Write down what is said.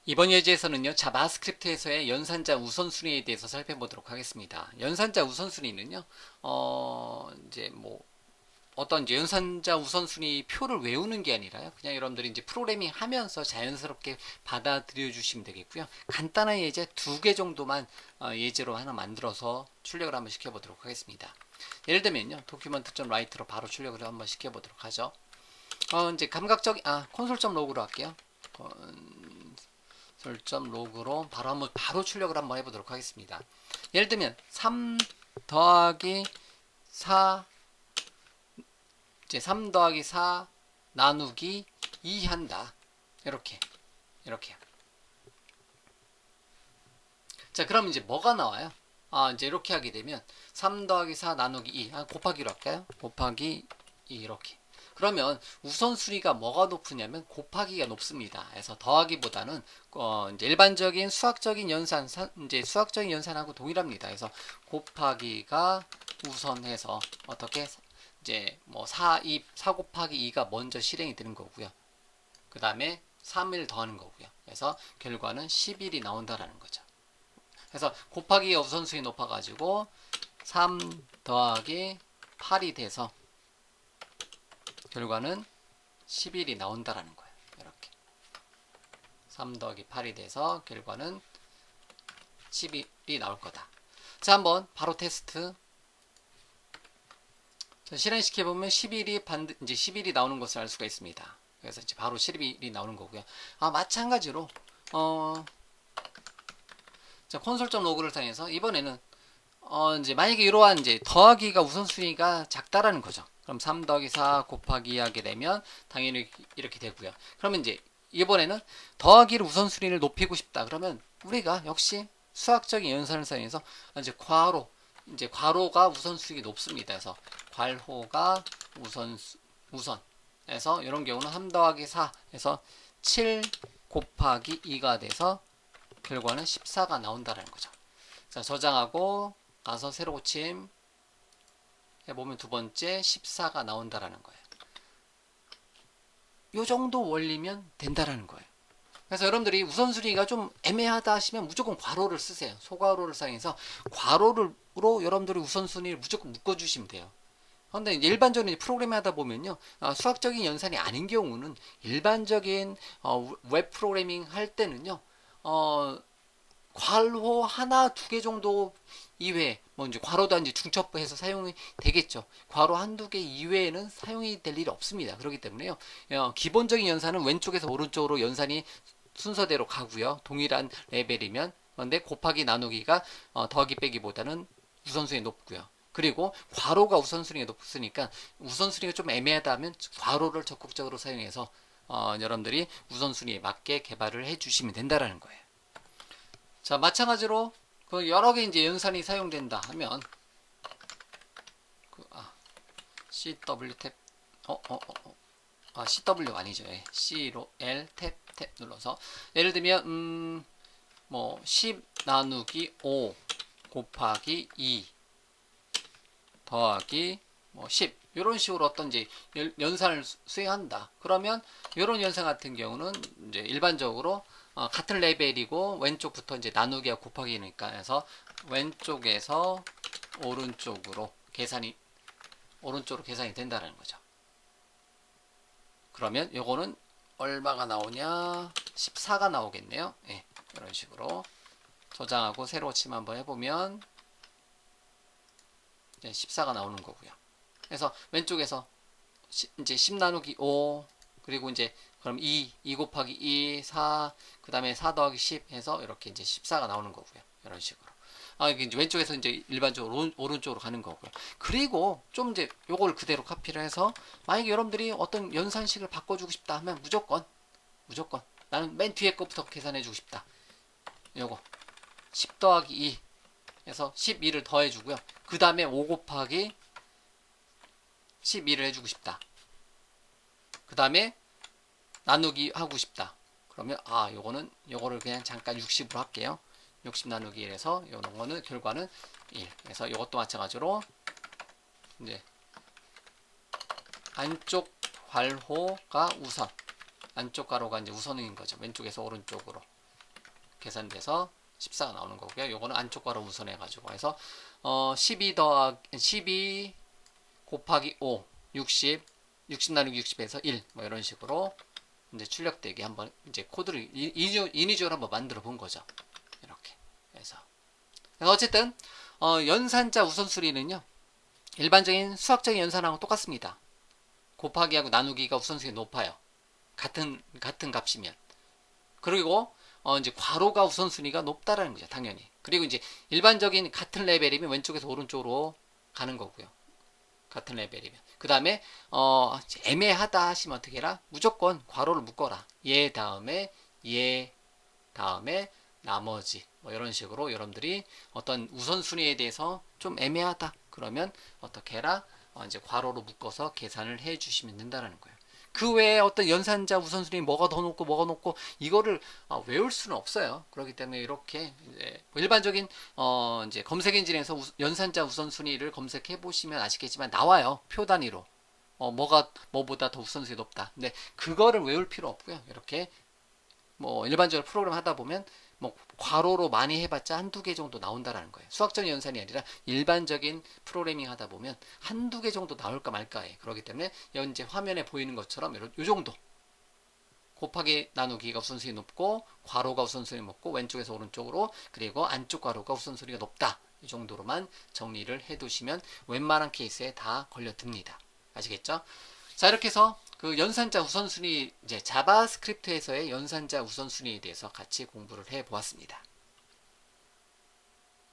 이번 예제에서는요, 자바스크립트에서의 연산자 우선순위에 대해서 살펴보도록 하겠습니다. 연산자 우선순위는요, 이제 뭐, 어떤 이제 연산자 우선순위 표를 외우는 게 아니라요, 그냥 여러분들이 이제 프로그래밍 하면서 자연스럽게 받아들여 주시면 되겠고요. 간단한 예제 두 개 정도만 예제로 하나 만들어서 출력을 한번 시켜보도록 하겠습니다. 예를 들면요, document.write로 바로 출력을 한번 시켜보도록 하죠. 이제 콘솔.log로 할게요. 설점 로그로 바로 출력을 한번 해보도록 하겠습니다. 예를 들면 3 더하기 4 이제 3 더하기 4 나누기 2 한다. 이렇게. 자, 그럼 이제 뭐가 나와요? 이제 이렇게 하게 되면 3 더하기 4 나누기 2 곱하기로 할까요? 곱하기 2 이렇게. 그러면 우선순위가 뭐가 높으냐면 곱하기가 높습니다. 그래서 더하기보다는 이제 일반적인 수학적인 연산, 이제 수학적인 연산하고 동일합니다. 그래서 곱하기가 우선해서 어떻게 이제 뭐 4 곱하기 2가 먼저 실행이 되는 거고요. 그 다음에 3을 더하는 거고요. 그래서 결과는 11이 나온다라는 거죠. 그래서 곱하기가 우선순위 높아가지고 3 더하기 8이 돼서 결과는 11이 나온다라는 거예요. 이렇게 3 더하기 8이 돼서 결과는 11이 나올 거다. 자, 한번 바로 테스트. 자, 실행시켜보면 11이 나오는 것을 알 수가 있습니다. 그래서 이제 바로 11이 나오는 거고요. 마찬가지로 자, 콘솔.로그를 사용해서 이번에는 이제 만약에 이러한 이제 더하기가 우선순위가 작다라는 거죠. 그럼 3 더하기 4 곱하기 2 하게 되면 당연히 이렇게 되고요. 그러면 이제 이번에는 더하기를 우선순위를 높이고 싶다. 그러면 우리가 역시 수학적인 연산을 사용해서 이제 괄호가 우선순위 높습니다. 그래서 괄호가 우선해서 이런 경우는 3 더하기 4 해서 7 곱하기 2가 돼서 결과는 14가 나온다는 거죠. 자, 저장하고 가서 새로 고침 해보면 두 번째 14가 나온다라는 거예요. 요 정도 원리면 된다라는 거예요. 그래서 여러분들이 우선순위가 좀 애매하다 하시면 무조건 괄호를 쓰세요. 소괄호를 사용해서 괄호로 여러분들이 우선순위를 무조건 묶어주시면 돼요. 그런데 일반적인 프로그램 하다 보면요, 수학적인 연산이 아닌 경우는 일반적인 웹 프로그래밍 할 때는요, 괄호 하나 두 개 정도 이외에 뭐 이제 괄호도 이제 중첩해서 사용이 되겠죠. 괄호 한두 개 이외에는 사용이 될 일이 없습니다. 그렇기 때문에요. 기본적인 연산은 왼쪽에서 오른쪽으로 연산이 순서대로 가고요. 동일한 레벨이면. 그런데 곱하기 나누기가 더하기 빼기보다는 우선순위 높고요. 그리고 괄호가 우선순위가 높으니까 우선순위가 좀 애매하다 하면 괄호를 적극적으로 사용해서 여러분들이 우선순위에 맞게 개발을 해 주시면 된다라는 거예요. 자, 마찬가지로 그 여러 개 이제 연산이 사용된다 하면 CW 탭 CW 아니죠. C로 L 탭 눌러서 예를 들면 뭐 10 나누기 5 곱하기 2 더하기 뭐 10 이런 식으로 어떤 이제 연산을 수행한다. 그러면 이런 연산 같은 경우는 이제 일반적으로 같은 레벨이고 왼쪽부터 이제 나누기와 곱하기니까 해서 왼쪽에서 오른쪽으로 계산이 된다는 거죠. 그러면 요거는 얼마가 나오냐? 14가 나오겠네요. 예, 이런 식으로 저장하고 새로 침 한번 해보면 이제 14가 나오는 거고요. 그래서 왼쪽에서 이제 10 나누기 5 그리고 이제 그럼 2 곱하기 2 4 그 다음에 4 더하기 10 해서 이렇게 이제 14가 나오는 거고요. 이런 식으로. 이게 이제 왼쪽에서 이제 일반적으로 오른쪽으로 가는 거고요. 그리고 좀 이제 요걸 그대로 카피를 해서 만약에 여러분들이 어떤 연산식을 바꿔주고 싶다 하면 무조건 나는 맨 뒤에 것부터 계산해주고 싶다. 요거 10 더하기 2 해서 12를 더해주고요. 그 다음에 5 곱하기 12를 해주고 싶다. 그 다음에 나누기 하고 싶다. 그러면 요거를 그냥 잠깐 60으로 할게요. 60 나누기 1에서 요런 거는 결과는 1. 그래서 요것도 마찬가지로 이제 안쪽 괄호가 우선. 안쪽 괄호가 이제 우선인 거죠. 왼쪽에서 오른쪽으로. 계산돼서 14가 나오는 거고요. 요거는 안쪽 괄호 우선해 가지고 해서 12 곱하기 5 60 나누기 60에서 1 뭐 이런 식으로 이제 출력되게 한번 이제 코드를 인위적으로 한번 만들어 본 거죠. 이렇게 해서 어쨌든 연산자 우선수리는요 일반적인 수학적인 연산하고 똑같습니다. 곱하기하고 나누기가 우선순위 높아요. 같은 값이면. 그리고 이제 괄호가 우선순위가 높다라는 거죠. 당연히. 그리고 이제 일반적인 같은 레벨이면 왼쪽에서 오른쪽으로 가는 거고요. 같은 레벨이면. 그 다음에 애매하다 하시면 어떻게 해라? 무조건 괄호를 묶어라. 얘 다음에 나머지 뭐 이런 식으로 여러분들이 어떤 우선순위에 대해서 좀 애매하다 그러면 어떻게 해라? 이제 괄호로 묶어서 계산을 해 주시면 된다는 거예요. 그 외에 어떤 연산자 우선순위 뭐가 더 높고 이거를 외울 수는 없어요. 그렇기 때문에 이렇게 이제 일반적인 이제 검색 엔진에서 연산자 우선순위를 검색해 보시면 아시겠지만 나와요. 표 단위로. 뭐보다 더 우선순위 높다. 근데 그거를 외울 필요 없고요. 이렇게 뭐 일반적으로 프로그램 하다 보면 뭐 괄호로 많이 해봤자 한두 개 정도 나온다라는 거예요. 수학적 연산이 아니라 일반적인 프로그래밍 하다 보면 한두 개 정도 나올까 말까해. 그렇기 때문에 현재 화면에 보이는 것처럼 요 정도 곱하기 나누기가 우선순위 높고 괄호가 우선순위 높고 왼쪽에서 오른쪽으로 그리고 안쪽 괄호가 우선순위가 높다. 이 정도로만 정리를 해두시면 웬만한 케이스에 다 걸려듭니다. 아시겠죠? 자, 이렇게 해서 그 연산자 우선순위 이제 자바스크립트에서의 연산자 우선순위에 대해서 같이 공부를 해 보았습니다.